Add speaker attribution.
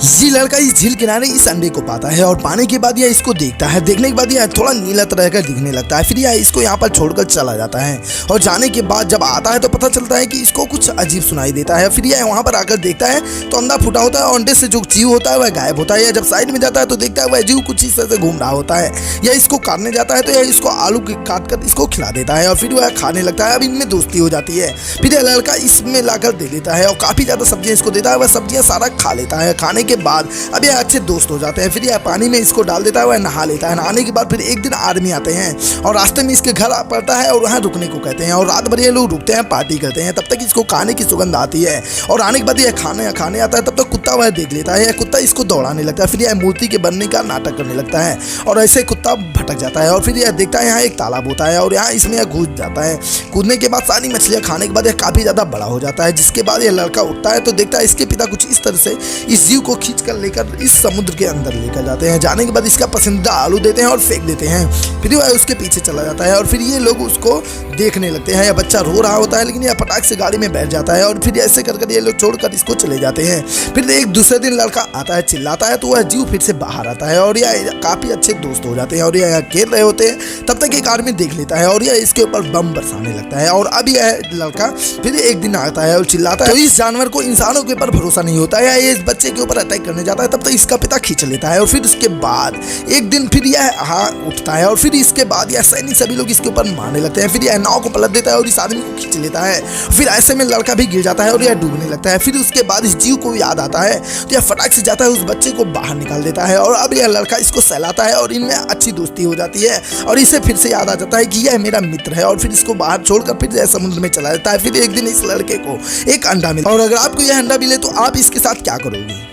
Speaker 1: ये लड़का इस झील किनारे इस अंडे को पाता है और पाने के बाद यह इसको देखता है। देखने के बाद यह थोड़ा नीला तरह का दिखने लगता है। फिर यह इसको यहाँ पर छोड़कर चला जाता है और जाने के बाद जब आता है तो पता चलता है कि इसको कुछ अजीब सुनाई देता है। फिर यह वहाँ पर आकर देखता है तो अंडा फूटा होता है और अंडे से जो जीव होता है वह गायब होता है। जब साइड में जाता है तो देखता है वह जीव कुछ इस तरह से घूम रहा होता है। यह इसको काटने जाता है तो यह इसको आलू काट कर इसको खिला देता है और फिर वह खाने लगता है। अब इनमें दोस्ती हो जाती है। फिर यह लड़का इसमें लाकर दे देता है और काफ़ी ज़्यादा सब्जियाँ इसको देता है। वह सब्जियाँ सारा खा लेता है। खाने के बाद अब यह अच्छे दोस्त हो जाते हैं। फिर यह पानी में इसको डाल देता है। वह नहा लेता है। नहाने के बाद फिर एक दिन आर्मी आते हैं और रास्ते में इसके घर आ पड़ता है और वहाँ रुकने को कहते हैं और रात भर ये लोग रुकते हैं, पार्टी करते हैं। तब तक इसको खाने की सुगंध आती है और आने के बाद यह खाने आता है। तब तक कुत्ता वह देख लेता है। यह कुत्ता इसको दौड़ाने लगता है। फिर यह मूर्ति के बनने का नाटक करने लगता है और ऐसे कुत्ता भटक जाता है और फिर यह देखता है यहाँ एक तालाब होता है और यहाँ इसमें यह कूद जाता है। कूदने के बाद सारी मछलियाँ खाने के बाद यह काफ़ी ज़्यादा बड़ा हो जाता है। जिसके बाद यह लड़का उठता है तो देखता है इसके पिता कुछ इस तरह से इस जीव को खींच कर लेकर इस समुद्र के अंदर लेकर जाते हैं। जाने के बाद इसका पसंदीदा आलू देते हैं और फेंक देते हैं। फिर वह उसके पीछे चला जाता है और फिर ये लोग उसको देखने लगते हैं। यह बच्चा रो रहा होता है लेकिन यह फटाक से गाड़ी में बैठ जाता है और फिर ऐसे कर ये लोग छोड़कर इसको चले जाते हैं। फिर एक दूसरे दिन लड़का आता है, चिल्लाता है तो वह जीव फिर से बाहर आता है और यह काफ़ी अच्छे दोस्त हो जाते हैं और यह खेल रहे होते हैं। तब तक एक आदमी देख लेता है और यह इसके ऊपर बम बरसाने लगता है और अब यह लड़का फिर एक दिन आता है और चिल्लाता है। तो इस जानवर को इंसानों के ऊपर भरोसा नहीं होता है। यह इस बच्चे के ऊपर अटैक करने जाता है। तब तक इसका पिता खींच लेता है और फिर उसके बाद एक दिन फिर यह उठता है और फिर इसके बाद यह सैनिक सभी लोग इसके ऊपर मारने लगते हैं। फिर यह नाव को पलट देता है और इस आदमी को खींच लेता है। फिर ऐसे में लड़का भी गिर जाता है और यह डूबने लगता है। फिर उसके बाद इस जीव को याद आता है तो यह फटाक से जाता है, उस बच्चे को बाहर निकाल देता है और अब यह लड़का इसको सहलाता है और इनमें अच्छी दोस्ती हो जाती है और इसे फिर से याद आ जाता है कि यह मेरा मित्र है और फिर इसको बाहर छोड़कर फिर यह समुद्र में चला जाता है। फिर एक दिन इस लड़के को एक अंडा मिलता है और अगर आपको यह अंडा मिले तो आप इसके साथ क्या करोगे?